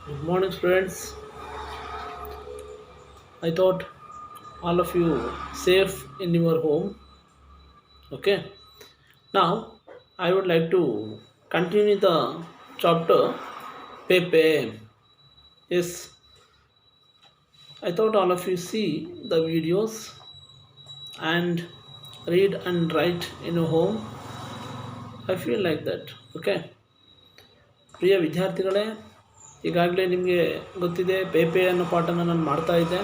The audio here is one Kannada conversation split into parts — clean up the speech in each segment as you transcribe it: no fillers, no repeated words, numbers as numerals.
Good morning, students. I thought all of you safe in your home. Okay. Now I would like to continue the chapter Pepe. Yes, I thought all of you see the videos and read and write in your home. I feel like that. Okay. ಪ್ರಿಯ ವಿದ್ಯಾರ್ಥಿಗಳೇ, ಈಗಾಗಲೇ ನಿಮಗೆ ಗೊತ್ತಿದೆ ಪೇಪೆ ಅನ್ನೋ ಪಾಠನ ನಾನು ಮಾಡ್ತಾ ಇದ್ದೆ.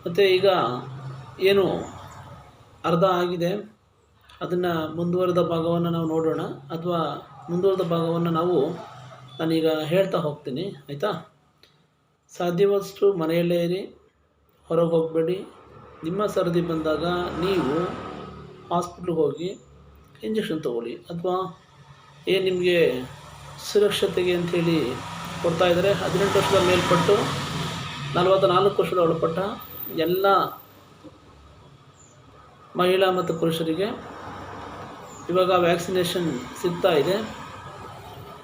ಮತ್ತು ಈಗ ಏನು ಅರ್ಧ ಆಗಿದೆ ಅದನ್ನು ಮುಂದುವರೆದ ಭಾಗವನ್ನು ನಾವು ನೋಡೋಣ, ಅಥವಾ ಮುಂದುವರೆದ ಭಾಗವನ್ನು ನಾನೀಗ ಹೇಳ್ತಾ ಹೋಗ್ತೀನಿ, ಆಯಿತಾ? ಸಾಧ್ಯವಷ್ಟು ಮನೆಯಲ್ಲೇ ಇರಿ, ಹೊರಗೆ ಹೋಗಬೇಡಿ. ನಿಮ್ಮ ಸರದಿ ಬಂದಾಗ ನೀವು ಹಾಸ್ಪಿಟ್ಲಿಗೆ ಹೋಗಿ ಇಂಜೆಕ್ಷನ್ ತೊಗೊಳ್ಳಿ, ಅಥವಾ ನಿಮಗೆ ಸುರಕ್ಷತೆಗೆ ಅಂಥೇಳಿ ಕೊಡ್ತಾಯಿದ್ದಾರೆ. 18 ವರ್ಷದ ಮೇಲ್ಪಟ್ಟು 44 ವರ್ಷದ ಒಳಪಟ್ಟ ಎಲ್ಲ ಮಹಿಳಾ ಮತ್ತು ಪುರುಷರಿಗೆ ಇವಾಗ ವ್ಯಾಕ್ಸಿನೇಷನ್ ಸಿಗ್ತಾ ಇದೆ.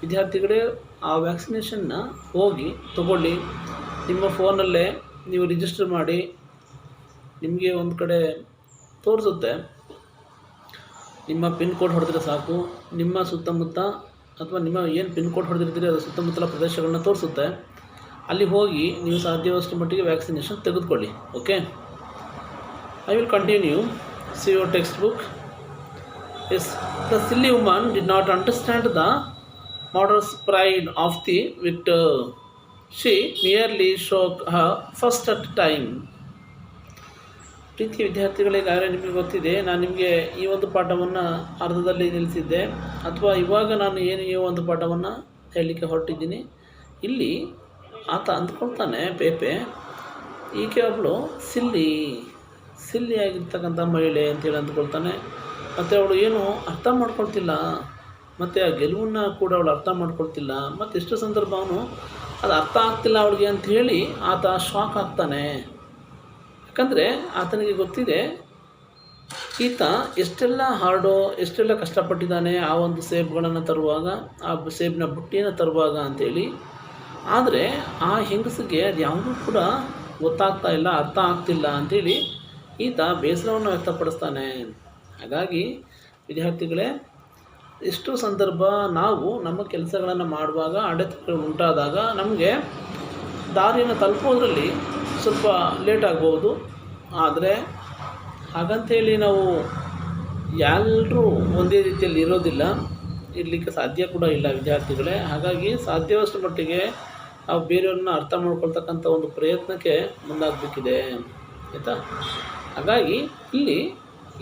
ವಿದ್ಯಾರ್ಥಿಗಳೇ, ಆ ವ್ಯಾಕ್ಸಿನೇಷನ್ನ ಹೋಗಿ ತಗೊಳ್ಳಿ. ನಿಮ್ಮ ಫೋನಲ್ಲೇ ನೀವು ರಿಜಿಸ್ಟರ್ ಮಾಡಿ, ನಿಮಗೆ ಒಂದು ಕಡೆ ತೋರಿಸುತ್ತೆ. ನಿಮ್ಮ ಪಿನ್ ಕೋಡ್ ಹೊಡೆದ್ರೆ ಸಾಕು, ನಿಮ್ಮ ಸುತ್ತಮುತ್ತ ಅಥವಾ ನಿಮ್ಮ ಏನು ಪಿನ್ ಕೋಡ್ ಹೊಡೆದಿರ್ತೀರಿ ಅದು ಸುತ್ತಮುತ್ತಲ ಪ್ರದೇಶಗಳನ್ನ ತೋರಿಸುತ್ತೆ. ಅಲ್ಲಿ ಹೋಗಿ ನೀವು ಸಾಧ್ಯವಷ್ಟು ಮಟ್ಟಿಗೆ ವ್ಯಾಕ್ಸಿನೇಷನ್ ತೆಗೆದುಕೊಳ್ಳಿ. Okay, I will continue. See your textbook. Yes, the silly woman did not understand the murderous pride of the victor. She merely shook her first at time. ಪ್ರೀತಿ ವಿದ್ಯಾರ್ಥಿಗಳಿಗಾಗಲೇ ನಿಮಗೆ ಗೊತ್ತಿದೆ, ನಾನು ನಿಮಗೆ ಈ ಒಂದು ಪಾಠವನ್ನು ಅರ್ಧದಲ್ಲಿ ನಿಲ್ಲಿಸಿದ್ದೆ, ಅಥವಾ ಇವಾಗ ನಾನು ಈ ಒಂದು ಪಾಠವನ್ನು ಹೇಳಲಿಕ್ಕೆ ಹೊರಟಿದ್ದೀನಿ. ಇಲ್ಲಿ ಆತ ಅಂದ್ಕೊಳ್ತಾನೆ, ಪೇಪೆ ಈಕೆ ಒಬ್ಬಳು ಸಿಲ್ಲಿಯಾಗಿರ್ತಕ್ಕಂಥ ಮಹಿಳೆ ಅಂತೇಳಿ ಅಂದ್ಕೊಳ್ತಾನೆ. ಮತ್ತು ಅವಳು ಏನು ಅರ್ಥ ಮಾಡ್ಕೊಳ್ತಿಲ್ಲ, ಮತ್ತು ಆ ಗೆಲುವನ್ನು ಕೂಡ ಅವಳು ಅರ್ಥ ಮಾಡ್ಕೊಳ್ತಿಲ್ಲ. ಮತ್ತು ಎಷ್ಟು ಸಂದರ್ಭ ಅವನು ಅದು ಅರ್ಥ ಆಗ್ತಿಲ್ಲ ಅವಳಿಗೆ ಅಂಥೇಳಿ ಆತ ಶಾಕ್ ಆಗ್ತಾನೆ. ಯಾಕಂದರೆ ಆತನಿಗೆ ಗೊತ್ತಿದೆ ಈತ ಎಷ್ಟೆಲ್ಲ ಎಷ್ಟೆಲ್ಲ ಕಷ್ಟಪಟ್ಟಿದ್ದಾನೆ ಆ ಒಂದು ಸೇಬುಗಳನ್ನು ತರುವಾಗ, ಆ ಸೇಬಿನ ಬುಟ್ಟಿಯನ್ನು ತರುವಾಗ ಅಂಥೇಳಿ. ಆದರೆ ಆ ಹೆಂಗಸಿಗೆ ಅದು ಯಾವುದೂ ಕೂಡ ಗೊತ್ತಾಗ್ತಾ ಇಲ್ಲ, ಅರ್ಥ ಆಗ್ತಿಲ್ಲ ಅಂಥೇಳಿ ಈತ ಬೇಸರವನ್ನು ವ್ಯಕ್ತಪಡಿಸ್ತಾನೆ. ಹಾಗಾಗಿ ವಿದ್ಯಾರ್ಥಿಗಳೇ, ಎಷ್ಟೋ ಸಂದರ್ಭ ನಾವು ನಮ್ಮ ಕೆಲಸಗಳನ್ನು ಮಾಡುವಾಗ ಅಡೆತಡೆಗಳು ಉಂಟಾದಾಗ ನಮಗೆ ದಾರಿಯನ್ನು ತಲುಪೋದ್ರಲ್ಲಿ ಸ್ವಲ್ಪ ಲೇಟ್ ಆಗ್ಬೋದು. ಆದರೆ ಹಾಗಂತೇಳಿ ನಾವು ಎಲ್ಲರೂ ಒಂದೇ ರೀತಿಯಲ್ಲಿ ಇರಲಿಕ್ಕೆ ಸಾಧ್ಯ ಕೂಡ ಇಲ್ಲ ವಿದ್ಯಾರ್ಥಿಗಳೇ. ಹಾಗಾಗಿ ಸಾಧ್ಯವಷ್ಟು ಮಟ್ಟಿಗೆ ನಾವು ಬೇರೆಯವ್ರನ್ನ ಅರ್ಥ ಮಾಡ್ಕೊಳ್ತಕ್ಕಂಥ ಒಂದು ಪ್ರಯತ್ನಕ್ಕೆ ಮುಂದಾಗಬೇಕಿದೆ, ಆಯಿತಾ? ಹಾಗಾಗಿ ಇಲ್ಲಿ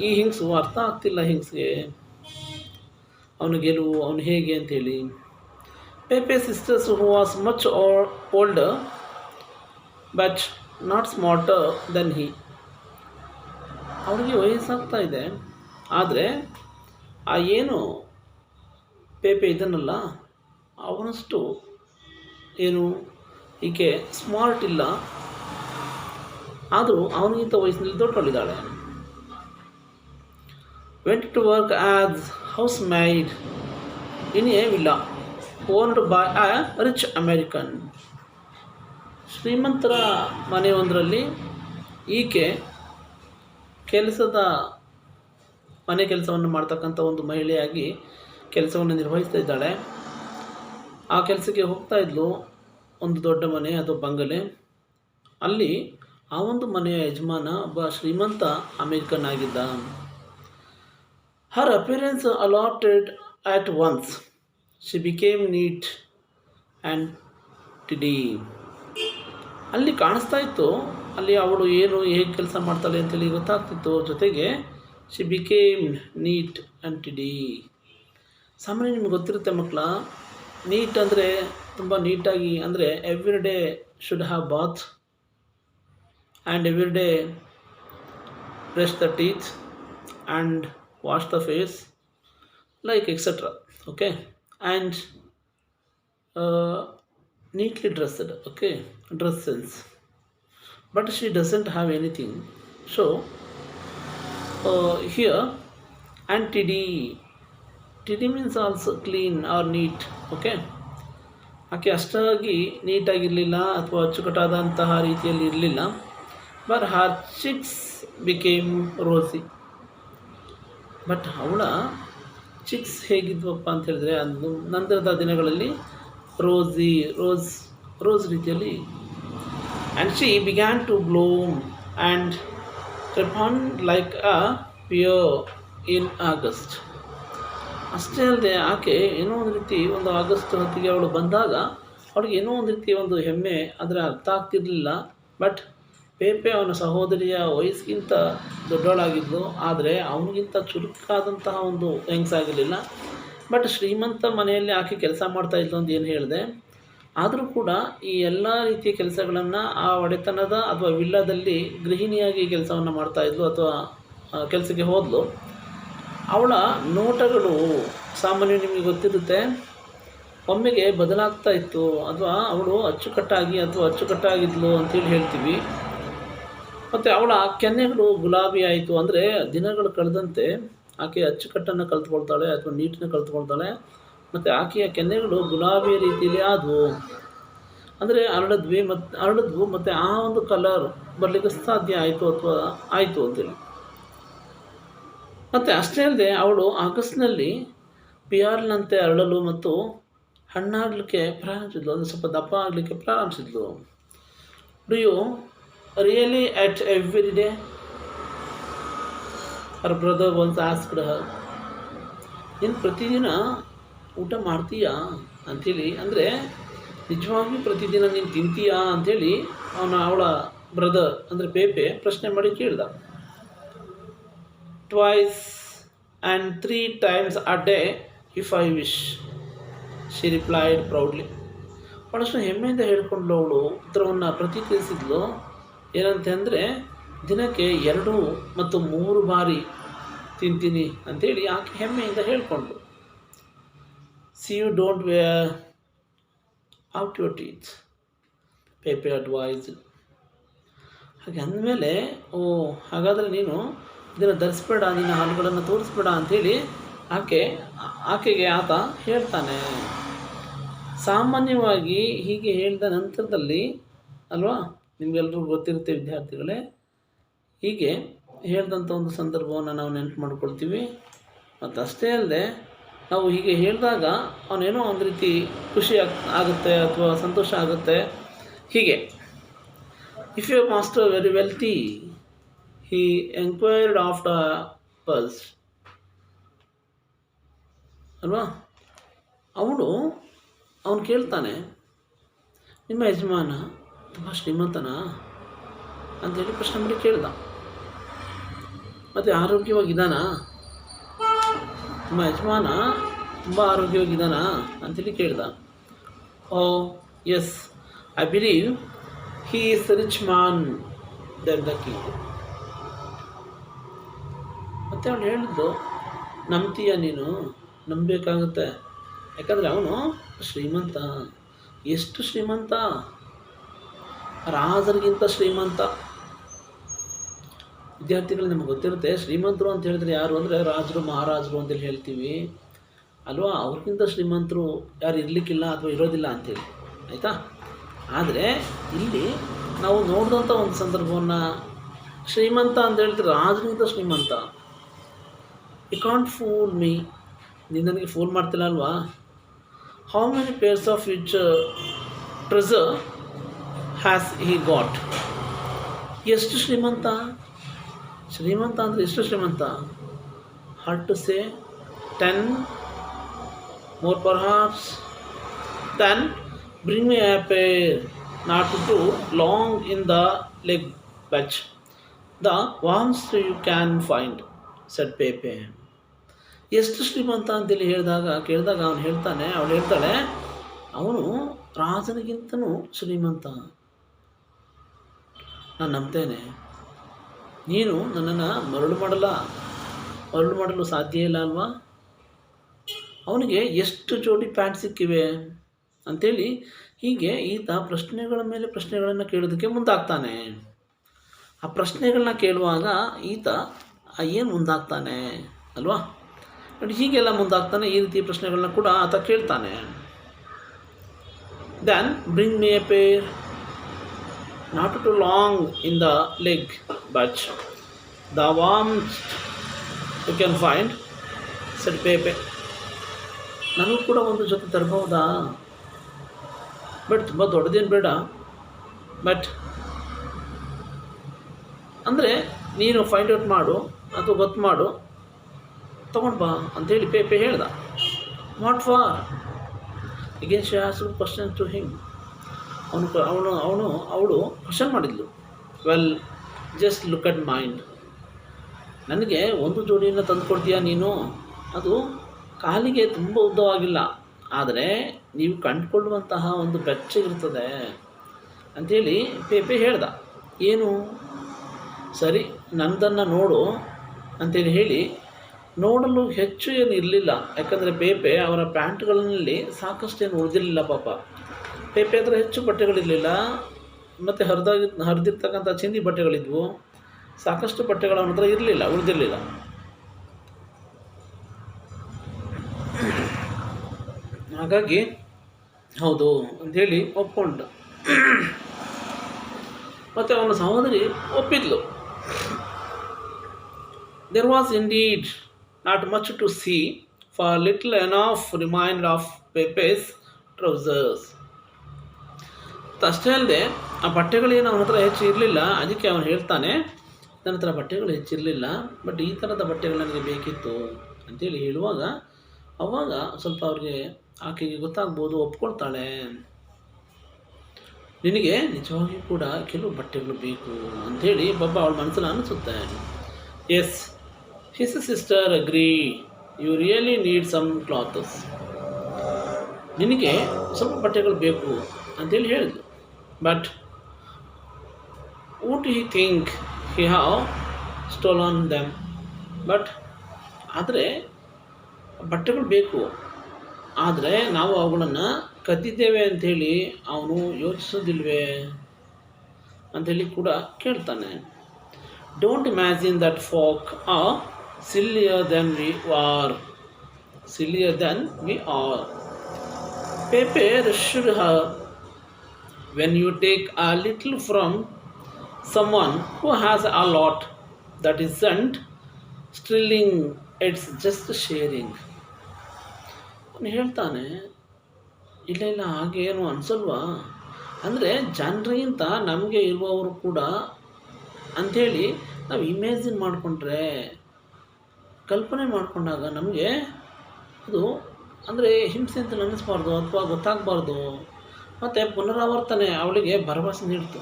ಈ ಹಿಂಗ್ಸು ಅರ್ಥ ಆಗ್ತಿಲ್ಲ, ಹಿಂಗ್ಸ್ಗೆ ಅವನು ಗೆಲುವು ಅವನು ಹೇಗೆ ಅಂಥೇಳಿ. Pepe sisters who was much older but not smarter than he. ಅವನಿಗೆ ವಯಸ್ಸಾಗ್ತಾ ಇದೆ, ಆದರೆ ಆ ಏನು ಪೇಪೆ ಇದನ್ನಲ್ಲ ಅವನಷ್ಟು ಈಕೆ ಸ್ಮಾರ್ಟ್ ಇಲ್ಲ, ಆದರೂ ಅವನಿಗಿಂತ ವಯಸ್ಸಿನಲ್ಲಿ ದೊಡ್ಡವಳಿದ್ದಾಳೆ. Went to work as house maid in a villa owned by a rich American. ಶ್ರೀಮಂತರ ಮನೆಯೊಂದರಲ್ಲಿ ಈಕೆ ಮನೆ ಕೆಲಸವನ್ನು ಮಾಡ್ತಕ್ಕಂಥ ಒಂದು ಮಹಿಳೆಯಾಗಿ ಕೆಲಸವನ್ನು ನಿರ್ವಹಿಸ್ತಾ ಇದ್ದಾಳೆ. ಆ ಕೆಲಸಕ್ಕೆ ಹೋಗ್ತಾ ಇದ್ಲು, ಒಂದು ದೊಡ್ಡ ಮನೆ ಅಥವಾ ಬಂಗಲೆ. ಅಲ್ಲಿ ಆ ಒಂದು ಮನೆಯ ಯಜಮಾನ ಒಬ್ಬ ಶ್ರೀಮಂತ ಅಮೇರಿಕನ್ ಆಗಿದ್ದ. Her appearance altered at once she became neat and tidy. ಅಲ್ಲಿ ಕಾಣಿಸ್ತಾ ಇತ್ತು, ಅಲ್ಲಿ ಅವಳು ಹೇಗೆ ಕೆಲಸ ಮಾಡ್ತಾಳೆ ಅಂತೇಳಿ ಗೊತ್ತಾಗ್ತಿತ್ತು. ಜೊತೆಗೆ she became neat and tidy. ಸಾಮಾನ್ಯ ನಿಮ್ಗೆ ಗೊತ್ತಿರುತ್ತೆ ಮಕ್ಕಳ, ನೀಟ್ ಅಂದರೆ ತುಂಬ ನೀಟಾಗಿ, ಅಂದರೆ every day should have bath and every day brush the teeth and wash the face like etcetera. Okay, and neatly dressed, okay, dress sense. But she doesn't have anything. So here, and TD means also clean or neat. Okay, ಆಕೆ ಅಷ್ಟಾಗಿ ನೀಟಾಗಿರಲಿಲ್ಲ ಅಥವಾ ಅಚ್ಚುಕಟ್ಟಾದಂತಹ ರೀತಿಯಲ್ಲಿ ಇರಲಿಲ್ಲ. But her cheeks became rosy. But ಅವಳ ಚಿಕ್ಸ್ ಹೇಗಿದ್ವಪ್ಪ ಅಂತ ಹೇಳಿದ್ರೆ ಅದು ನಂತರದ ದಿನಗಳಲ್ಲಿ ರೋಸ್ ರೀತಿಯಲ್ಲಿ. And she began to bloom and ripen like a pear in August. ಅಷ್ಟೇ ಅಲ್ಲದೆ ಆಕೆ ಏನೋ ಒಂದು ರೀತಿ ಒಂದು ಆಗಸ್ಟ್ ಹೊತ್ತಿಗೆ ಅವಳು ಬಂದಾಗ ಅವಳಿಗೆ ಏನೋ ಒಂದು ರೀತಿ ಒಂದು ಹೆಮ್ಮೆ ಅದರ ಅರ್ಥ ಆಗ್ತಿರಲಿಲ್ಲ. ಬಟ್ ಪೇಪೆ ಅವನ ಸಹೋದರಿಯ ವಯಸ್ಸಿಗಿಂತ ದೊಡ್ಡವಳಾಗಿದ್ಲು, ಆದರೆ ಅವನಿಗಿಂತ ಚುರುಕಾದಂತಹ ಒಂದು ಹೆಂಗಸಾಗಿರಲಿಲ್ಲ. ಬಟ್ ಶ್ರೀಮಂತ ಮನೆಯಲ್ಲಿ ಆಕೆ ಕೆಲಸ ಮಾಡ್ತಾಯಿದ್ಲು ಅಂತ ಏನು ಹೇಳಿದೆ. ಆದರೂ ಕೂಡ ಈ ಎಲ್ಲ ರೀತಿಯ ಕೆಲಸಗಳನ್ನು ಆ ಒಡೆತನದ ಅಥವಾ ವಿಲ್ಲದಲ್ಲಿ ಗೃಹಿಣಿಯಾಗಿ ಕೆಲಸವನ್ನು ಮಾಡ್ತಾಯಿದ್ಲು ಅಥವಾ ಕೆಲಸಕ್ಕೆ ಹೋದಳು. ಅವಳ ನೋಟಗಳು ಸಾಮಾನ್ಯ ನಿಮಗೆ ಗೊತ್ತಿರುತ್ತೆ, ಒಮ್ಮೆಗೆ ಬದಲಾಗ್ತಾ ಇತ್ತು. ಅಥವಾ ಅವಳು ಅಚ್ಚುಕಟ್ಟಾಗಿದ್ಲು ಅಂತೇಳಿ ಹೇಳ್ತೀವಿ. ಮತ್ತು ಅವಳ ಕೆನ್ನೆಗಳು ಗುಲಾಬಿ ಆಯಿತು. ಅಂದರೆ ದಿನಗಳು ಕಳೆದಂತೆ ಆಕೆ ಅಚ್ಚುಕಟ್ಟನ್ನು ಕಲ್ತ್ಕೊಳ್ತಾಳೆ ಅಥವಾ ನೀಟನ್ನು ಕಲ್ತ್ಕೊಳ್ತಾಳೆ. ಮತ್ತು ಆಕೆಯ ಕೆನ್ನೆಗಳು ಗುಲಾಬಿ ರೀತಿಯಲ್ಲಿ ಆದವು, ಅಂದರೆ ಅರಳಿದ್ವು ಮತ್ತು ಆ ಒಂದು ಕಲರ್ ಬರಲಿಕ್ಕೆ ಸಾಧ್ಯ ಆಯಿತು ಅಂತೇಳಿ. ಮತ್ತು ಅಷ್ಟೇ ಅಲ್ಲದೆ ಅವಳು ಆಗಸ್ಟ್ನಲ್ಲಿ ಪಿಯಾರ್ನಂತೆ ಅರಳಲು ಮತ್ತು ಹಣ್ಣಾಗಲಿಕ್ಕೆ ಪ್ರಾರಂಭಿಸಿದ್ಲು, ಅಂದರೆ ಸ್ವಲ್ಪ ದಪ್ಪ ಆಗಲಿಕ್ಕೆ ಪ್ರಾರಂಭಿಸಿದ್ಲು. Do you really eat every day? Her brother once asked her. ನೀನು ಪ್ರತಿದಿನ ಊಟ ಮಾಡ್ತೀಯಾ ಅಂಥೇಳಿ, ಅಂದರೆ ನಿಜವಾಗಿಯೂ ಪ್ರತಿದಿನ ನೀನು ತಿಂತೀಯಾ ಅಂಥೇಳಿ ಅವಳ ಬ್ರದರ್ ಅಂದರೆ ಪೇಪೆ ಪ್ರಶ್ನೆ ಮಾಡಿ ಕೇಳ್ದ. Twice and 3 times a day if I wish, she replied proudly. ಭಾಳಷ್ಟು ಹೆಮ್ಮೆಯಿಂದ ಹೇಳ್ಕೊಂಡ್ಲು ಅವಳು ಉತ್ತರವನ್ನು ಪ್ರತಿಕ್ರಿಯಿಸಿದ್ಲು. ಏನಂತಂದರೆ ದಿನಕ್ಕೆ 2 ಮತ್ತು 3 ಬಾರಿ ತಿಂತೀನಿ ಅಂಥೇಳಿ ಆಕೆ ಹೆಮ್ಮೆಯಿಂದ ಹೇಳ್ಕೊಂಡ್ಳು. See you don't wear out your teeth, Pepe advise. ಹಾಗೆ ಅಂದಮೇಲೆ ಹಾಗಾದರೆ ನೀನು ಇದನ್ನು ಧರಿಸ್ಬೇಡ, ನಿನ್ನ ಹಾಲುಗಳನ್ನು ತೋರಿಸ್ಬೇಡ ಅಂಥೇಳಿ ಆಕೆಗೆ ಆತ ಹೇಳ್ತಾನೆ. ಸಾಮಾನ್ಯವಾಗಿ ಹೀಗೆ ಹೇಳಿದ ನಂತರದಲ್ಲಿ ಅಲ್ವಾ, ನಿಮಗೆಲ್ಲರಿಗೂ ಗೊತ್ತಿರುತ್ತೆ ವಿದ್ಯಾರ್ಥಿಗಳೇ, ಹೀಗೆ ಹೇಳಿದಂಥ ಒಂದು ಸಂದರ್ಭವನ್ನು ನಾವು ನೆನಪು ಮಾಡ್ಕೊಳ್ತೀವಿ. ಮತ್ತು ಅಷ್ಟೇ ಅಲ್ಲದೆ ನಾವು ಹೀಗೆ ಹೇಳಿದಾಗ ಅವನೇನೋ ಒಂದು ರೀತಿ ಖುಷಿ ಆಗುತ್ತೆ ಅಥವಾ ಸಂತೋಷ ಆಗುತ್ತೆ. ಹೀಗೆ if you master very wealthy he enquired after us ಅಲ್ವಾ. ಅವನು ಕೇಳ್ತಾನೆ, ನಿಮ್ಮ ಯಜಮಾನ ತುಂಬ ಶ್ರೀಮಂತನಾ ಅಂಥೇಳಿ ಪ್ರಶ್ನೆ ಮಾಡಿ ಕೇಳ್ದ. ಮತ್ತು ಆರೋಗ್ಯವಾಗಿದ್ದಾನಾ, ನಿಮ್ಮ ಯಜಮಾನ ತುಂಬ ಆರೋಗ್ಯವಾಗಿದ್ದಾನಾ ಅಂಥೇಳಿ ಕೇಳ್ದ. Oh yes, I believe he is rich man than the king. ಮತ್ತು ಅವಳು ಹೇಳಿದ್ದು, ನಂಬ್ತೀಯ ನೀನು? ನಂಬಬೇಕಾಗುತ್ತೆ, ಯಾಕಂದರೆ ಅವನು ಶ್ರೀಮಂತ. ಎಷ್ಟು ಶ್ರೀಮಂತ? ರಾಜರಿಗಿಂತ ಶ್ರೀಮಂತ. ವಿದ್ಯಾರ್ಥಿಗಳು ನಮಗೆ ಗೊತ್ತಿರುತ್ತೆ, ಶ್ರೀಮಂತರು ಅಂತ ಹೇಳಿದ್ರೆ ಯಾರು ಅಂದರೆ ರಾಜರು ಮಹಾರಾಜರು ಅಂತೇಳಿ ಹೇಳ್ತೀವಿ ಅಲ್ವಾ. ಅವ್ರಿಗಿಂತ ಶ್ರೀಮಂತರು ಯಾರು ಇರಲಿಕ್ಕಿಲ್ಲ ಅಥವಾ ಇರೋದಿಲ್ಲ ಅಂಥೇಳಿ, ಆಯಿತಾ. ಆದರೆ ಇಲ್ಲಿ ನಾವು ನೋಡಿದಂಥ ಒಂದು ಸಂದರ್ಭವನ್ನು, ಶ್ರೀಮಂತ ಅಂತ ಹೇಳಿದ್ರೆ ರಾಜರಿಗಿಂತ ಶ್ರೀಮಂತ. ಯು ಕಾಂಟ್ ಫೂಲ್ ಮೀ, ನೀನು ನನಗೆ ಫೂಲ್ ಮಾಡ್ತಿಲ್ಲ ಅಲ್ವಾ. How many pairs of which treasure has he got? ಎಷ್ಟು ಶ್ರೀಮಂತ ಅಂದರೆ ಎಷ್ಟು ಶ್ರೀಮಂತ? Hard to say 10 more perhaps. Then bring me a pair, not too long in the leg patch, the warmth you can find, said Pepe. ಎಷ್ಟು ಶ್ರೀಮಂತ ಅಂತೇಳಿ ಕೇಳಿದಾಗ ಅವಳು ಹೇಳ್ತಾಳೆ, ಅವನು ರಾಜನಿಗಿಂತನೂ ಶ್ರೀಮಂತ. ನಾನು ನಂಬ್ತೇನೆ. ನೀನು ನನ್ನನ್ನು ಮರಳು ಮಾಡಲು ಸಾಧ್ಯ ಇಲ್ಲ ಅಲ್ವಾ. ಅವನಿಗೆ ಎಷ್ಟು ಜೋಡಿ ಪ್ಯಾಂಟ್ ಸಿಕ್ಕಿವೆ ಅಂಥೇಳಿ ಹೀಗೆ ಈತ ಪ್ರಶ್ನೆಗಳ ಮೇಲೆ ಪ್ರಶ್ನೆಗಳನ್ನು ಕೇಳೋದಕ್ಕೆ ಮುಂದಾಗ್ತಾನೆ. ಆ ಪ್ರಶ್ನೆಗಳನ್ನ ಕೇಳುವಾಗ ಈತ ಏನು ಮುಂದಾಗ್ತಾನೆ ಅಲ್ವಾ. ನೋಡಿ, ಹೀಗೆಲ್ಲ ಮುಂದಾಗ್ತಾನೆ. ಈ ರೀತಿ ಪ್ರಶ್ನೆಗಳನ್ನ ಕೂಡ ಆತ ಕೇಳ್ತಾನೆ. then bring me a pair, not too long in the leg, but the warmth you can find, said Pepe. ನನಗೂ ಕೂಡ ಒಂದು ಜೊತೆ ತರಬಹುದಾ, ಬಟ್ ತುಂಬ ದೊಡ್ಡದೇನು ಬೇಡ, ಬಟ್ ಅಂದರೆ ನೀನು ಫೈಂಡ್ ಔಟ್ ಮಾಡು ಅಥವಾ ಗೊತ್ತು ಮಾಡು, ತೊಗೊಂಡು ಬಾ ಅಂಥೇಳಿ ಪೇಪೆ ಹೇಳ್ದ. What for? Again she asked question to him. ಅವಳು ಕ್ವಶನ್ ಮಾಡಿದ್ಲು. Well, just look at mind. ನನಗೆ ಒಂದು ಜೋಡಿಯನ್ನು ತಂದು ಕೊಡ್ತೀಯಾ ನೀನು? ಅದು ಕಾಲಿಗೆ ತುಂಬ ಉದ್ದವಾಗಿಲ್ಲ, ಆದರೆ ನೀವು ಕಂಡುಕೊಳ್ಳುವಂತಹ ಒಂದು ಬೆಚ್ಚಗಿರ್ತದೆ ಅಂಥೇಳಿ ಪೇಪೆ ಹೇಳ್ದ. ಏನು? ಸರಿ, ನನ್ನದನ್ನು ನೋಡು ಅಂತೇಳಿ ಹೇಳಿ ನೋಡಲು ಹೆಚ್ಚು ಏನು ಇರಲಿಲ್ಲ, ಯಾಕಂದರೆ ಪೇಪೆ ಅವರ ಪ್ಯಾಂಟ್ಗಳಲ್ಲಿ ಸಾಕಷ್ಟು ಏನು ಉಳಿದಿರಲಿಲ್ಲ. ಪಾಪ ಪೇಪೆ ಹತ್ರ ಹೆಚ್ಚು ಬಟ್ಟೆಗಳಿರಲಿಲ್ಲ, ಮತ್ತು ಹರಿದಿರ್ತಕ್ಕಂಥ ಚಿಂದಿ ಬಟ್ಟೆಗಳಿದ್ವು, ಸಾಕಷ್ಟು ಬಟ್ಟೆಗಳು ಅವನ ಹತ್ರ ಉಳಿದಿರಲಿಲ್ಲ. ಹಾಗಾಗಿ ಹೌದು ಅಂಥೇಳಿ ಒಪ್ಕೊಂಡ. ಮತ್ತು ಅವನ ಸಹೋದರಿ ಒಪ್ಪಿದ್ಲು. There was indeed not much to see, for little enough remained of Pepe's trousers. ಅಷ್ಟೇ ಅಲ್ಲದೆ ಆ ಬಟ್ಟೆಗಳೇನು ಅವನ ಹತ್ರ ಹೆಚ್ಚು ಇರಲಿಲ್ಲ. ಅದಕ್ಕೆ ಅವನು ಹೇಳ್ತಾನೆ, ನನ್ನ ಹತ್ರ ಬಟ್ಟೆಗಳು ಹೆಚ್ಚಿರಲಿಲ್ಲ, ಬಟ್ ಈ ಥರದ ಬಟ್ಟೆಗಳು ನನಗೆ ಬೇಕಿತ್ತು ಅಂತೇಳಿ ಹೇಳುವಾಗ ಅವಾಗ ಸ್ವಲ್ಪ ಅವ್ರಿಗೆ ಆಕೆಗೆ ಗೊತ್ತಾಗ್ಬೋದು, ಒಪ್ಕೊಳ್ತಾಳೆ. ನಿನಗೆ ನಿಜವಾಗಿಯೂ ಕೂಡ ಕೆಲವು ಬಟ್ಟೆಗಳು ಬೇಕು ಅಂಥೇಳಿ ಪಾಪ ಅವಳ ಮನಸ್ಸಲ್ಲಿ ಅನಿಸುತ್ತೆ. Yes, his sister agree, you really need some clothes. ನಿನಗೆ ಸ್ವಲ್ಪ ಬಟ್ಟೆಗಳು ಬೇಕು ಅಂತೇಳಿ ಹೇಳಿದ್ಲು. But would he think he have stolen them? But ಆದರೆ ಬಟ್ಟೆಗಳು ಬೇಕು, ಆದರೆ ನಾವು ಅವುಗಳನ್ನು ಕದ್ದಿದ್ದೇವೆ ಅಂಥೇಳಿ ಅವನು ಯೋಚಿಸೋದಿಲ್ವೇ ಅಂಥೇಳಿ ಕೂಡ ಕೇಳ್ತಾನೆ. Don't imagine that folk are sillier than we are. Pepe assured her, when you take a little from someone who has a lot, that isn't stealing, it's just sharing. ಅವನು ಹೇಳ್ತಾನೆ, ಇಲ್ಲ ಹಾಗೆ ಏನು ಅನಿಸಲ್ವಾ? ಅಂದರೆ ಜನರಿಗಿಂತ ನಮಗೆ ಇರುವವರು ಕೂಡ ಅಂಥೇಳಿ ನಾವು ಇಮ್ಯಾಜಿನ್ ಮಾಡಿಕೊಂಡ್ರೆ, ಕಲ್ಪನೆ ಮಾಡಿಕೊಂಡಾಗ ನಮಗೆ ಅದು ಅಂದರೆ ಹಿಂಸೆ ಅಂತ ಅನ್ನಿಸ್ಬಾರ್ದು ಅಥವಾ ಗೊತ್ತಾಗಬಾರ್ದು. ಮತ್ತು ಪುನರಾವರ್ತನೆ ಅವಳಿಗೆ ಭರವಸೆ ನೀಡ್ತು.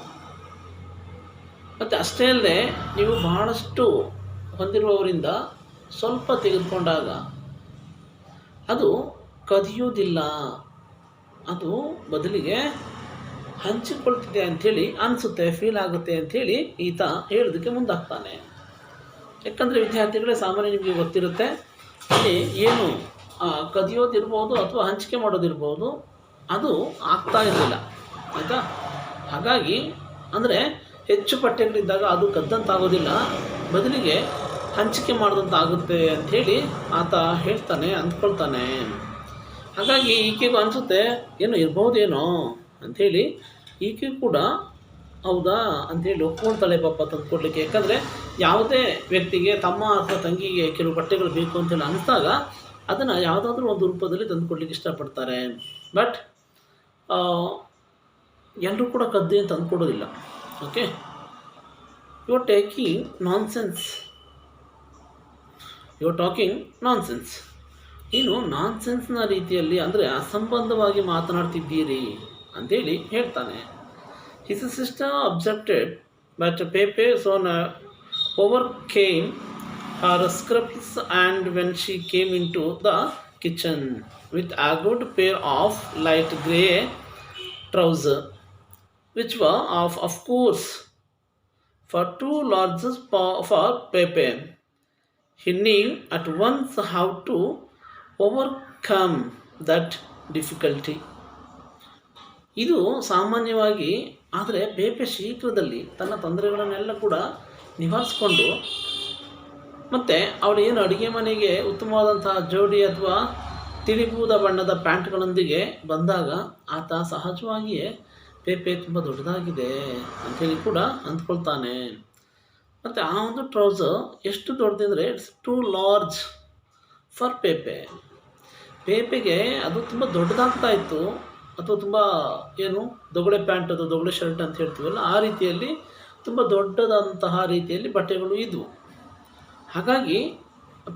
ಮತ್ತು ಅಷ್ಟೇ ಅಲ್ಲದೆ ನೀವು ಬಹಳಷ್ಟು ಹೊಂದಿರುವವರಿಂದ ಸ್ವಲ್ಪ ತೆಗೆದುಕೊಂಡಾಗ ಅದು ಕದಿಯೋದಿಲ್ಲ, ಅದು ಬದಲಿಗೆ ಹಂಚಿಕೊಳ್ತಿದೆ ಅಂಥೇಳಿ ಅನಿಸುತ್ತೆ, ಫೀಲ್ ಆಗುತ್ತೆ ಅಂಥೇಳಿ ಈತ ಹೇಳೋದಕ್ಕೆ ಮುಂದಾಗ್ತಾನೆ. ಯಾಕಂದರೆ ವಿದ್ಯಾರ್ಥಿಗಳೇ, ಸಾಮಾನ್ಯ ನಿಮಗೆ ಗೊತ್ತಿರುತ್ತೆ, ಅಲ್ಲಿ ಏನು ಕದಿಯೋದಿರ್ಬೋದು ಅಥವಾ ಹಂಚಿಕೆ ಮಾಡೋದಿರ್ಬೋದು, ಅದು ಆಗ್ತಾ ಇರಲಿಲ್ಲ, ಆಯಿತಾ? ಹಾಗಾಗಿ ಅಂದರೆ ಹೆಚ್ಚು ಪಠ್ಯಗಳಿದ್ದಾಗ ಅದು ಕದ್ದಂತಾಗೋದಿಲ್ಲ, ಬದಲಿಗೆ ಹಂಚಿಕೆ ಮಾಡಿದಂತಾಗುತ್ತೆ ಅಂಥೇಳಿ ಆತ ಹೇಳ್ತಾನೆ, ಅಂದ್ಕೊಳ್ತಾನೆ. ಹಾಗಾಗಿ ಈಕೆಗೂ ಅನಿಸುತ್ತೆ, ಏನೋ ಇರ್ಬೋದೇನೋ ಅಂಥೇಳಿ ಈಕೆ ಕೂಡ ಹೌದಾ ಅಂಥೇಳಿ ಒಪ್ಕೊಳ್ತಾಳೆ ಪಾಪ ತಂದುಕೊಡ್ಲಿಕ್ಕೆ. ಯಾಕಂದರೆ ಯಾವುದೇ ವ್ಯಕ್ತಿಗೆ ತಮ್ಮ ಅಥವಾ ತಂಗಿಗೆ ಕೆಲವು ಬಟ್ಟೆಗಳು ಬೇಕು ಅಂತೇಳಿ ಅನಿಸಿದಾಗ ಅದನ್ನು ಯಾವುದಾದ್ರೂ ಒಂದು ರೂಪದಲ್ಲಿ ತಂದುಕೊಡ್ಲಿಕ್ಕೆ ಇಷ್ಟಪಡ್ತಾರೆ. ಬಟ್ ಎಲ್ಲರೂ ಕೂಡ ಕದ್ದೆ ಅಂತ ಅಂದ್ಕೊಡೋದಿಲ್ಲ. Okay, you are talking nonsense. ನೀನು ನಾನ್ಸೆನ್ಸ್ನ ರೀತಿಯಲ್ಲಿ ಅಂದರೆ ಅಸಂಬಂಧವಾಗಿ ಮಾತನಾಡ್ತಿದ್ದೀರಿ ಅಂಥೇಳಿ ಹೇಳ್ತಾನೆ. His sister objected, but Pepe soon overcame her scruples, and when she came into the kitchen with a good pair of light grey trousers, which were of course for too large for Pepe, he knew at once how to overcome that difficulty. ಇದು ಸಾಮಾನ್ಯವಾಗಿ, ಆದರೆ ಪೇಪೆ ಶೀಘ್ರದಲ್ಲಿ ತನ್ನ ತೊಂದರೆಗಳನ್ನೆಲ್ಲ ಕೂಡ ನಿವಾರಿಸಿಕೊಂಡು, ಮತ್ತು ಅವಳು ಏನು ಅಡುಗೆ ಮನೆಗೆ ಉತ್ತಮವಾದಂತಹ ಜೋಡಿ ಅಥವಾ ತಿಳಿಬೂದ ಬಣ್ಣದ ಪ್ಯಾಂಟ್ಗಳೊಂದಿಗೆ ಬಂದಾಗ ಆತ ಸಹಜವಾಗಿಯೇ ಪೇಪೆ ತುಂಬ ದೊಡ್ಡದಾಗಿದೆ ಅಂಥೇಳಿ ಕೂಡ ಅಂದ್ಕೊಳ್ತಾನೆ. ಮತ್ತು ಆ ಒಂದು ಟ್ರೌಸರ್ ಎಷ್ಟು ದೊಡ್ಡದಿದ್ರೆ it's too large for Pepe. ಪೇಪೆಗೆ ಅದು ತುಂಬ ದೊಡ್ಡದಾಗ್ತಾ ಇತ್ತು, ಅಥವಾ ತುಂಬ ಏನು ದೊಗಡೆ ಪ್ಯಾಂಟ್ ಅಥವಾ ದೊಗಡೆ ಶರ್ಟ್ ಅಂತ ಹೇಳ್ತೀವಲ್ಲ, ಆ ರೀತಿಯಲ್ಲಿ ತುಂಬ ದೊಡ್ಡದಾದಂತಹ ರೀತಿಯಲ್ಲಿ ಬಟ್ಟೆಗಳು ಇದ್ವು. ಹಾಗಾಗಿ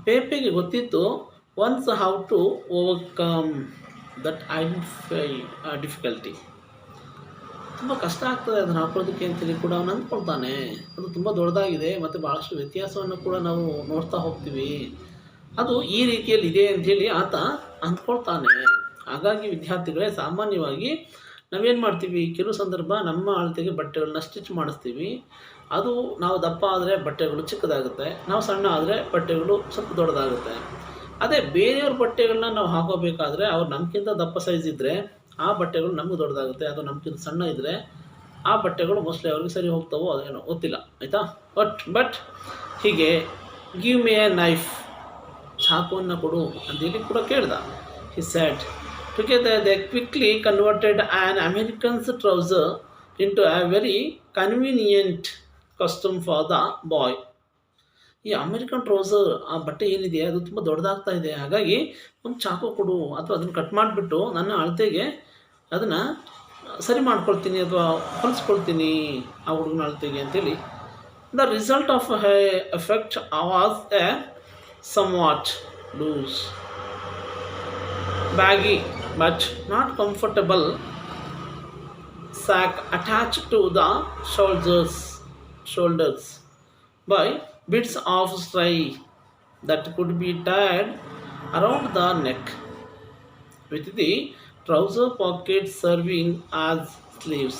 ಪೇಪೆಗೆ ಗೊತ್ತಿತ್ತು once how to overcome that identify difficulty. ತುಂಬ ಕಷ್ಟ ಆಗ್ತದೆ ಅದನ್ನು ಹಾಕೊಳ್ಳೋದಕ್ಕೆ ಅಂತೇಳಿ ಕೂಡ ಅವನು ಅಂದ್ಕೊಳ್ತಾನೆ. ಅದು ತುಂಬ ದೊಡ್ಡದಾಗಿದೆ ಮತ್ತು ಭಾಳಷ್ಟು ವ್ಯತ್ಯಾಸವನ್ನು ಕೂಡ ನಾವು ನೋಡ್ತಾ ಹೋಗ್ತೀವಿ, ಅದು ಈ ರೀತಿಯಲ್ಲಿ ಇದೆ ಅಂಥೇಳಿ ಆತ ಅಂದ್ಕೊಳ್ತಾನೆ. ಹಾಗಾಗಿ ವಿದ್ಯಾರ್ಥಿಗಳೇ, ಸಾಮಾನ್ಯವಾಗಿ ನಾವೇನು ಮಾಡ್ತೀವಿ, ಕೆಲವು ಸಂದರ್ಭ ನಮ್ಮ ಅಳತೆಗೆ ಬಟ್ಟೆಗಳನ್ನ ಸ್ಟಿಚ್ ಮಾಡಿಸ್ತೀವಿ. ಅದು ನಾವು ದಪ್ಪ ಆದರೆ ಬಟ್ಟೆಗಳು ಚಿಕ್ಕದಾಗುತ್ತೆ, ನಾವು ಸಣ್ಣ ಆದರೆ ಬಟ್ಟೆಗಳು ಸ್ವಲ್ಪ ದೊಡ್ಡದಾಗುತ್ತೆ. ಅದೇ ಬೇರೆಯವ್ರ ಬಟ್ಟೆಗಳನ್ನ ನಾವು ಹಾಕೋಬೇಕಾದ್ರೆ ಅವ್ರು ನಮಗಿಂತ ದಪ್ಪ ಸೈಜ್ ಇದ್ದರೆ ಆ ಬಟ್ಟೆಗಳು ನಮಗೆ ದೊಡ್ಡದಾಗುತ್ತೆ, ಅದು ನಮಗಿಂತ ಸಣ್ಣ ಇದ್ದರೆ ಆ ಬಟ್ಟೆಗಳು ಮೋಸ್ಟ್ಲಿ ಅವ್ರಿಗೆ ಸರಿ ಹೋಗ್ತಾವೋ ಅದೇನೋ ಗೊತ್ತಿಲ್ಲ, ಆಯಿತಾ. ಬಟ್ ಹೀಗೆ ಗಿವ್ ಮಿ ಎ ನೈಫ್, ಚಾಕುವನ್ನು ಕೊಡು ಅಂತೇಳಿ ಕೂಡ ಕೇಳ್ದ. He said. Together they quickly converted an American's trouser into a very convenient costume for the boy. ಈ ಅಮೇರಿಕನ್ ಟ್ರೌಸರ್, ಆ ಬಟ್ಟೆ ಏನಿದೆ ಅದು ತುಂಬ ದೊಡ್ಡದಾಗ್ತಾ ಇದೆ, ಹಾಗಾಗಿ ಒಂದು ಚಾಕು ಕೊಡು ಅಥವಾ ಅದನ್ನು ಕಟ್ ಮಾಡಿಬಿಟ್ಟು ನನ್ನ ಅಳತೆಗೆ ಅದನ್ನು ಸರಿ ಮಾಡ್ಕೊಳ್ತೀನಿ ಅಥವಾ ಹೊಲಿಸ್ಕೊಳ್ತೀನಿ ಆ ಹುಡುಗನ ಅಳತೆಗೆ ಅಂತೇಳಿ. The result of effect was A somewhat loose, baggy but not comfortable sack attached to the shoulders by bits of string that could be tied around the neck, with the trouser pockets serving as sleeves.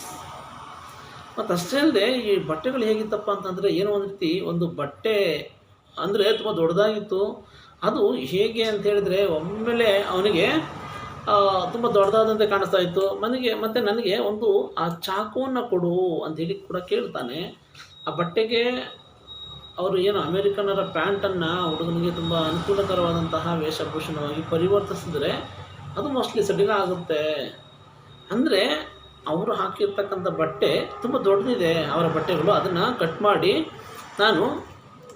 ಮತ್ತು ಅಷ್ಟೇ ಅಲ್ಲದೆ ಈ ಬಟ್ಟೆಗಳು ಹೇಗಿತ್ತಪ್ಪ ಅಂತಂದರೆ, ಏನೋ ಒಂದು ರೀತಿ ಒಂದು ಬಟ್ಟೆ ಅಂದರೆ ತುಂಬ ದೊಡ್ಡದಾಗಿತ್ತು. ಅದು ಹೇಗೆ ಅಂತ ಹೇಳಿದರೆ, ಒಮ್ಮೆಲೆ ಅವನಿಗೆ ತುಂಬ ದೊಡ್ಡದಾದಂತೆ ಕಾಣಿಸ್ತಾ ಇತ್ತು ಮತ್ತು ನನಗೆ ಒಂದು ಆ ಚಾಕುವನ್ನು ಕೊಡು ಅಂಥೇಳಿ ಕೂಡ ಕೇಳ್ತಾನೆ. ಆ ಬಟ್ಟೆಗೆ ಅವರು ಏನು ಅಮೇರಿಕನ್ನರ ಪ್ಯಾಂಟನ್ನು ಹುಡುಗನಿಗೆ ತುಂಬ ಅನುಕೂಲಕರವಾದಂತಹ ವೇಷಭೂಷಣವಾಗಿ ಪರಿವರ್ತಿಸಿದರೆ ಅದು ಮೋಸ್ಟ್ಲಿ ಸಡಿಲ ಆಗುತ್ತೆ. ಅಂದರೆ ಅವರು ಹಾಕಿರ್ತಕ್ಕಂಥ ಬಟ್ಟೆ ತುಂಬ ದೊಡ್ಡದಿದೆ ಅವರ ಬಟ್ಟೆಗಳು, ಅದನ್ನು ಕಟ್ ಮಾಡಿ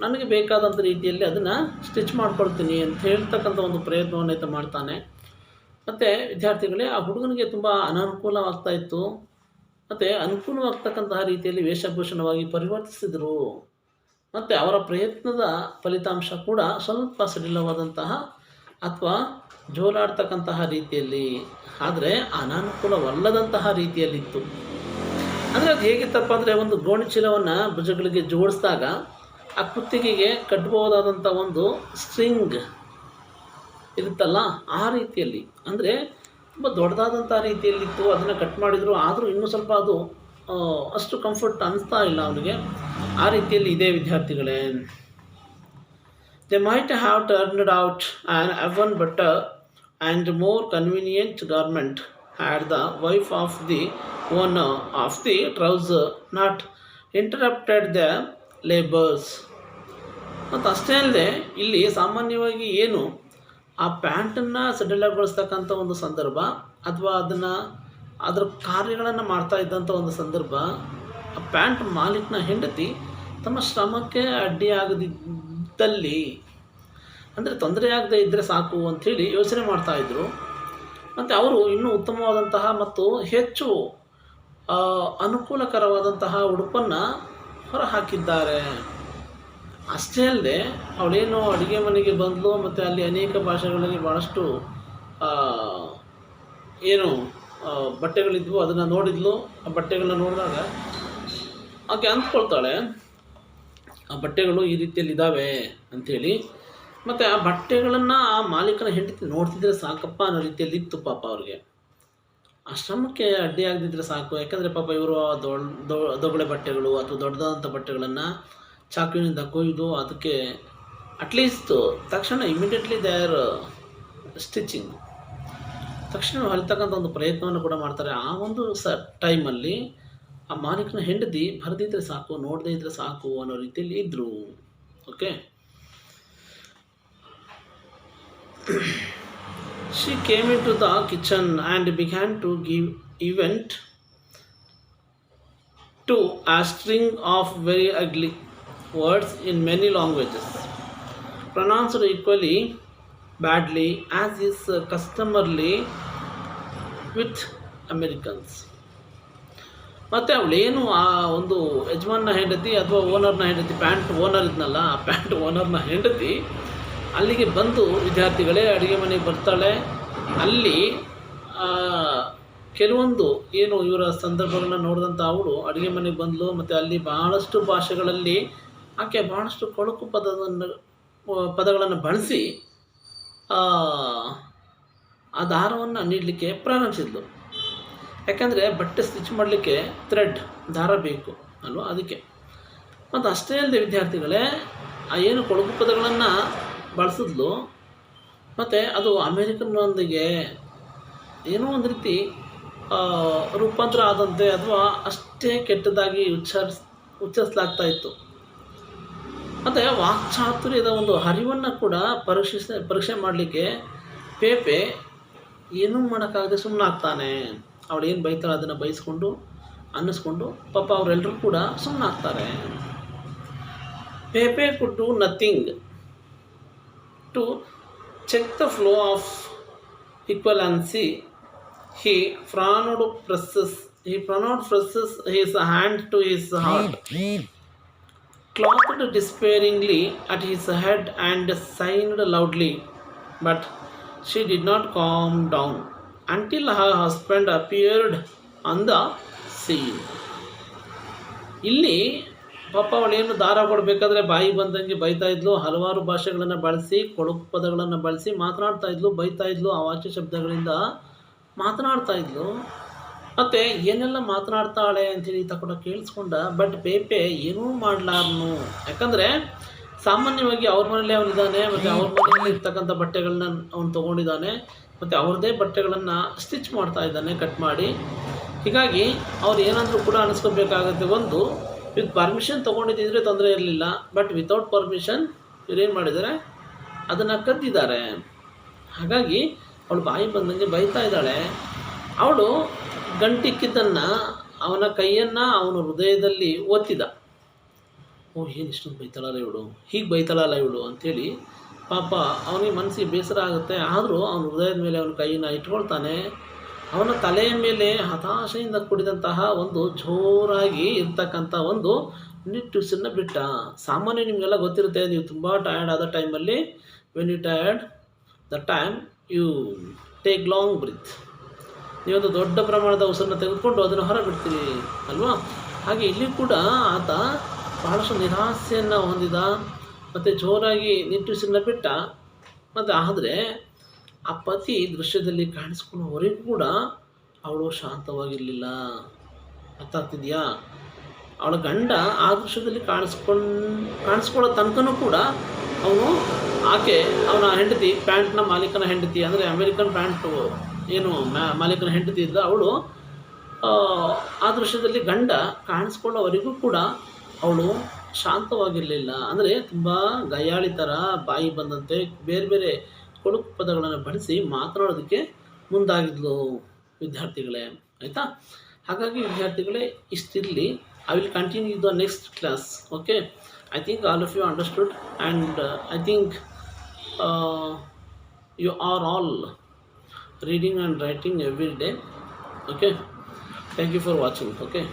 ನನಗೆ ಬೇಕಾದಂಥ ರೀತಿಯಲ್ಲಿ ಅದನ್ನು ಸ್ಟಿಚ್ ಮಾಡ್ಕೊಳ್ತೀನಿ ಅಂತ ಹೇಳ್ತಕ್ಕಂಥ ಒಂದು ಪ್ರಯತ್ನವನ್ನು ಮಾಡ್ತಾನೆ. ಮತ್ತು ವಿದ್ಯಾರ್ಥಿಗಳೇ, ಆ ಹುಡುಗನಿಗೆ ತುಂಬ ಅನಾನುಕೂಲವಾಗ್ತಾ ಇತ್ತು ಮತ್ತು ಅನುಕೂಲವಾಗ್ತಕ್ಕಂತಹ ರೀತಿಯಲ್ಲಿ ವೇಷಭೂಷಣವಾಗಿ ಪರಿವರ್ತಿಸಿದರು. ಮತ್ತು ಅವರ ಪ್ರಯತ್ನದ ಫಲಿತಾಂಶ ಕೂಡ ಸ್ವಲ್ಪ ಸಡಿಲವಾದಂತಹ ಅಥವಾ ಜೋಲಾಡ್ತಕ್ಕಂತಹ ರೀತಿಯಲ್ಲಿ, ಆದರೆ ಅನಾನುಕೂಲವಲ್ಲದಂತಹ ರೀತಿಯಲ್ಲಿತ್ತು. ಅಂದರೆ ಅದು ಹೇಗಿತ್ತಪ್ಪ ಅಂದರೆ, ಒಂದು ಗೋಣಿ ಚೀಲವನ್ನು ಭುಜಗಳಿಗೆ ಜೋಡಿಸಿದಾಗ ಆ ಕುತ್ತಿಗೆಗೆ ಕಟ್ಬೋದಾದಂಥ ಒಂದು ಸ್ಟ್ರಿಂಗ್ ಇರುತ್ತಲ್ಲ, ಆ ರೀತಿಯಲ್ಲಿ, ಅಂದರೆ ತುಂಬ ದೊಡ್ಡದಾದಂಥ ರೀತಿಯಲ್ಲಿತ್ತು. ಅದನ್ನು ಕಟ್ ಮಾಡಿದರು, ಆದರೂ ಇನ್ನೂ ಸ್ವಲ್ಪ ಅದು ಅಷ್ಟು ಕಂಫರ್ಟ್ ಅನ್ನಿಸ್ತಾ ಇಲ್ಲ ಅವನಿಗೆ. ಆ ರೀತಿಯಲ್ಲಿ ಇದೆ ವಿದ್ಯಾರ್ಥಿಗಳೇ. They might have turned out an even better and more convenient garment had the wife of the owner of the trouser not interrupted their labors. ಮತ್ತು ಅಷ್ಟೇ ಅಲ್ಲದೆ ಇಲ್ಲಿ ಸಾಮಾನ್ಯವಾಗಿ ಏನು ಆ ಪ್ಯಾಂಟನ್ನು ಸಡಿಲಗೊಳಿಸ್ತಕ್ಕಂಥ ಒಂದು ಸಂದರ್ಭ ಅಥವಾ ಅದರ ಕಾರ್ಯಗಳನ್ನು ಮಾಡ್ತಾ ಇದ್ದಂಥ ಒಂದು ಸಂದರ್ಭ, ಆ ಪ್ಯಾಂಟ್ ಮಾಲೀಕನ ಹೆಂಡತಿ ತಮ್ಮ ಶ್ರಮಕ್ಕೆ ಅಡ್ಡಿಯಾಗದಿದ್ದಲ್ಲಿ, ಅಂದರೆ ತೊಂದರೆ ಆಗದೆ ಇದ್ದರೆ ಸಾಕು ಅಂಥೇಳಿ ಯೋಚನೆ ಮಾಡ್ತಾಯಿದ್ರು. ಮತ್ತು ಅವರು ಇನ್ನೂ ಉತ್ತಮವಾದಂತಹ ಮತ್ತು ಹೆಚ್ಚು ಅನುಕೂಲಕರವಾದಂತಹ ಉಡುಪನ್ನು ಹೊರಹಾಕಿದ್ದಾರೆ. ಅಷ್ಟೇ ಅಲ್ಲದೆ ಅವಳೇನು ಅಡುಗೆ ಮನೆಗೆ ಬಂದಳು ಮತ್ತು ಅಲ್ಲಿ ಅನೇಕ ಭಾಷೆಗಳಲ್ಲಿ ಭಾಳಷ್ಟು ಬಟ್ಟೆಗಳಿದ್ವು, ಅದನ್ನು ನೋಡಿದ್ಲು. ಆ ಬಟ್ಟೆಗಳನ್ನ ನೋಡಿದಾಗ ಆಕೆ ಅಂದ್ಕೊಳ್ತಾಳೆ, ಆ ಬಟ್ಟೆಗಳು ಈ ರೀತಿಯಲ್ಲಿ ಇದ್ದಾವೆ ಅಂಥೇಳಿ. ಮತ್ತು ಆ ಬಟ್ಟೆಗಳನ್ನು ಆ ಮಾಲೀಕನ ಹೆಂಡತಿ ನೋಡ್ತಿದ್ರೆ ಸಾಕಪ್ಪ ಅನ್ನೋ ರೀತಿಯಲ್ಲಿ ಇತ್ತು ಪಾಪ ಅವ್ರಿಗೆ. ಆ ಶ್ರಮಕ್ಕೆ ಅಡ್ಡಿಯಾಗದಿದ್ದರೆ ಸಾಕು. ಯಾಕಂದರೆ ಪಾಪ ಇವರು ದೊಗಳೆ ಬಟ್ಟೆಗಳು ಅಥವಾ ದೊಡ್ಡದಾದಂಥ ಬಟ್ಟೆಗಳನ್ನು ಚಾಕುವಿನಿಂದ ಕೊಯ್ದು ಅದಕ್ಕೆ ಅಟ್ಲೀಸ್ಟ್ ತಕ್ಷಣ ಇಮಿಡಿಯೇಟ್ಲಿ ದೇ ಆರ್ ಸ್ಟಿಚಿಂಗ್, ತಕ್ಷಣ ಹೊಲಿತಕ್ಕಂಥ ಒಂದು ಪ್ರಯತ್ನವನ್ನು ಕೂಡ ಮಾಡ್ತಾರೆ. ಆ ಒಂದು ಟೈಮಲ್ಲಿ ಆ ಮಾಲೀಕನ ಹೆಂಡತಿ ಬರೆದಿದ್ದರೆ ಸಾಕು, ನೋಡದೇ ಇದ್ದರೆ ಸಾಕು ಅನ್ನೋ ರೀತಿಯಲ್ಲಿ ಇದ್ದರು. Okay. She came into the kitchen and began to give event to a string of very ugly words in many languages, pronounced equally badly as is customarily with Americans. ಮತ್ತು ಅವಳೇನು ಆ ಒಂದು ಯಜಮಾನ ಹೆಂಡತಿ ಅಥವಾ ಓನರ್ನ ಹೆಂಡತಿ, ಪ್ಯಾಂಟ್ ಓನರ್ ಇದ್ನಲ್ಲ, ಆ ಪ್ಯಾಂಟ್ ಓನರ್ನ ಹೆಂಡತಿ ಅಲ್ಲಿಗೆ ಬಂದು, ವಿದ್ಯಾರ್ಥಿಗಳೇ ಅಡುಗೆ ಮನೆಗೆ ಬರ್ತಾಳೆ. ಅಲ್ಲಿ ಕೆಲವೊಂದು ಏನು ಇವರ ಸಂದರ್ಭಗಳನ್ನ ನೋಡಿದಂಥ ಅವಳು ಅಡುಗೆ ಮನೆಗೆ ಬಂದಳು. ಮತ್ತು ಅಲ್ಲಿ ಭಾಳಷ್ಟು ಭಾಷೆಗಳಲ್ಲಿ ಆಕೆ ಭಾಳಷ್ಟು ಕೊಳಕು ಪದಗಳನ್ನು ಬಳಸಿ ಆ ದಾರವನ್ನು ನೀಡಲಿಕ್ಕೆ ಪ್ರಾರಂಭಿಸಿದ್ಲು. ಯಾಕಂದರೆ ಬಟ್ಟೆ ಸ್ಟಿಚ್ ಮಾಡಲಿಕ್ಕೆ ದಾರ ಬೇಕು ಅಲ್ವ, ಅದಕ್ಕೆ. ಮತ್ತು ಅಷ್ಟೇ ಅಲ್ಲದೆ ವಿದ್ಯಾರ್ಥಿಗಳೇ, ಆ ಏನು ಕೊಳಕು ಪದಗಳನ್ನು ಬಳಸಿದ್ಲು, ಮತ್ತು ಅದು ಅಮೇರಿಕನ್ನೊಂದಿಗೆ ಏನೋ ಒಂದು ರೀತಿ ರೂಪಾಂತರ ಆದಂತೆ ಅಥವಾ ಅಷ್ಟೇ ಕೆಟ್ಟದಾಗಿ ಉಚ್ಚರಿಸಲಾಗ್ತಾ ಇತ್ತು. ಮತ್ತು ವಾಕ್ಚಾತುರ್ಯದ ಒಂದು ಹರಿವನ್ನು ಕೂಡ ಪರೀಕ್ಷೆ ಮಾಡಲಿಕ್ಕೆ ಪೇಪೆ ಏನೂ ಮಾಡೋಕ್ಕಾಗದೆ ಸುಮ್ಮನಾಗ್ತಾನೆ. ಅವಳು ಏನು ಬೈತಾಳೆ ಅದನ್ನು ಅನ್ನಿಸ್ಕೊಂಡು ಪಾಪ ಅವರೆಲ್ಲರೂ ಕೂಡ ಸುಮ್ಮನಾಗ್ತಾರೆ. Pepe could do nothing to check the flow of equivalency. He frowned presses his hand to his heart, clapped despairingly at his head and sighed loudly. But she did not calm down until her husband appeared on the scene. ಇಲ್ಲಿ ಪಾಪ ಅವಳೇನು ದಾರ ಕೊಡಬೇಕಾದ್ರೆ ಬಾಯಿ ಬಂದಂಗೆ ಬೈತಾ ಇದ್ಲು. ಹಲವಾರು ಭಾಷೆಗಳನ್ನು ಬಳಸಿ, ಕೊಳಕು ಪದಗಳನ್ನು ಬಳಸಿ ಮಾತನಾಡ್ತಾ ಇದ್ಲು, ಬೈತಾ ಇದ್ಲು, ಅವಾಚ್ಯ ಶಬ್ದಗಳಿಂದ ಮಾತನಾಡ್ತಾ ಇದ್ಲು. ಮತ್ತು ಏನೆಲ್ಲ ಮಾತನಾಡ್ತಾಳೆ ಅಂಥೇಳಿ ಕೂಡ ಕೇಳಿಸ್ಕೊಂಡ. ಬಟ್ ಪೇಪೆ ಏನೂ ಮಾಡಲಾರ್ನು. ಯಾಕಂದರೆ ಸಾಮಾನ್ಯವಾಗಿ ಅವ್ರ ಮನೇಲಿ ಅವನಿದ್ದಾನೆ, ಮತ್ತು ಅವ್ರ ಮನೆಯಲ್ಲಿ ಇರ್ತಕ್ಕಂಥ ಬಟ್ಟೆಗಳನ್ನ ಅವನು ತೊಗೊಂಡಿದ್ದಾನೆ, ಮತ್ತು ಅವ್ರದ್ದೇ ಬಟ್ಟೆಗಳನ್ನು ಸ್ಟಿಚ್ ಮಾಡ್ತಾ ಇದ್ದಾನೆ ಕಟ್ ಮಾಡಿ. ಹೀಗಾಗಿ ಅವ್ರು ಏನಾದರೂ ಕೂಡ ಅನ್ನಿಸ್ಕೋಬೇಕಾಗುತ್ತೆ. ಒಂದು ವಿತ್ ಪರ್ಮಿಷನ್ ತೊಗೊಂಡಿದ್ದರೆ ತೊಂದರೆ ಇರಲಿಲ್ಲ, ಬಟ್ ವಿತೌಟ್ ಪರ್ಮಿಷನ್ ಇವರೇನು ಮಾಡಿದ್ದಾರೆ, ಅದನ್ನು ಕದ್ದಿದ್ದಾರೆ. ಹಾಗಾಗಿ ಅವಳು ಬಾಯಿ ಬಂದಂಗೆ ಬೈತಾ ಇದ್ದಾಳೆ. ಅವಳು ಗಂಟಿಕ್ಕಿದ್ದನ್ನು, ಅವನ ಕೈಯನ್ನು ಅವನ ಹೃದಯದಲ್ಲಿ ಒತ್ತಿದ. ಏನು ಇಷ್ಟೊಂದು ಬೈತಾಳಲ್ಲ ಇವಳು, ಹೀಗೆ ಬೈತಾಳಲ್ಲ ಇವಳು ಅಂಥೇಳಿ ಪಾಪ ಅವನಿಗೆ ಮನಸ್ಸಿಗೆ ಬೇಸರ ಆಗುತ್ತೆ. ಆದರೂ ಅವನ ಹೃದಯದ ಮೇಲೆ ಅವನ ಕೈಯನ್ನು ಇಟ್ಕೊಳ್ತಾನೆ. ಅವನ ತಲೆಯ ಮೇಲೆ ಹತಾಶೆಯಿಂದ ಕೂಡಿದಂತಹ ಒಂದು ಜೋರಾಗಿ ಇರ್ತಕ್ಕಂಥ ಒಂದು ನಿಟ್ಟುಸಿರನ್ನ ಬಿಟ್ಟ. ಸಾಮಾನ್ಯ ನಿಮಗೆಲ್ಲ ಗೊತ್ತಿರುತ್ತೆ, ನೀವು ತುಂಬ ಟಯರ್ಡ್ ಆದ ಟೈಮಲ್ಲಿ, when you tired the time you take long breath, ನೀವೊಂದು ದೊಡ್ಡ ಪ್ರಮಾಣದ ಉಸಿರನ್ನ ತೆಗೆದುಕೊಂಡು ಅದನ್ನು ಹೊರಬಿಡ್ತೀರಿ ಅಲ್ವಾ. ಹಾಗೆ ಇಲ್ಲಿ ಕೂಡ ಆತ ಬಹಳಷ್ಟು ನಿರಾಸೆಯನ್ನು ಹೊಂದಿದ, ಮತ್ತು ಜೋರಾಗಿ ನಿಟ್ಟುಸಿರನ್ನ ಬಿಟ್ಟ. ಮತ್ತು ಆದರೆ ಆ ಪತಿ ದೃಶ್ಯದಲ್ಲಿ ಕಾಣಿಸ್ಕೊಳ್ಳೋವರೆಗೂ ಕೂಡ ಅವಳು ಶಾಂತವಾಗಿರಲಿಲ್ಲ. ಅರ್ಥ ಆಗ್ತಿದೆಯಾ? ಅವಳ ಗಂಡ ಆ ದೃಶ್ಯದಲ್ಲಿ ಕಾಣಿಸ್ಕೊಳ್ಳೋ ತನಕನೂ ಕೂಡ ಅವನ ಹೆಂಡತಿ, ಪ್ಯಾಂಟ್ನ ಮಾಲೀಕನ ಹೆಂಡತಿ, ಅಂದರೆ ಅಮೇರಿಕನ್ ಪ್ಯಾಂಟು ಏನು ಮಾಲೀಕನ ಹೆಂಡತಿ ಇದ್ದ ಅವಳು ಆ ದೃಶ್ಯದಲ್ಲಿ ಗಂಡ ಕಾಣಿಸ್ಕೊಳ್ಳೋವರೆಗೂ ಕೂಡ ಅವಳು ಶಾಂತವಾಗಿರಲಿಲ್ಲ. ಅಂದರೆ ತುಂಬ ಗಯ್ಯಾಳಿ ಥರ ಬಾಯಿ ಬಂದಂತೆ ಬೇರೆ ಬೇರೆ ಕೊಳಕು ಪದಗಳನ್ನು ಬಳಸಿ ಮಾತನಾಡೋದಕ್ಕೆ ಮುಂದಾಗಿದ್ಲು ವಿದ್ಯಾರ್ಥಿಗಳೇ. ಆಯಿತಾ? ಹಾಗಾಗಿ ವಿದ್ಯಾರ್ಥಿಗಳೇ ಇಷ್ಟಿರಲಿ. I will continue the next class. Okay, I think all of you understood, and I think you are all reading and writing every day. Okay, thank you for watching. Okay.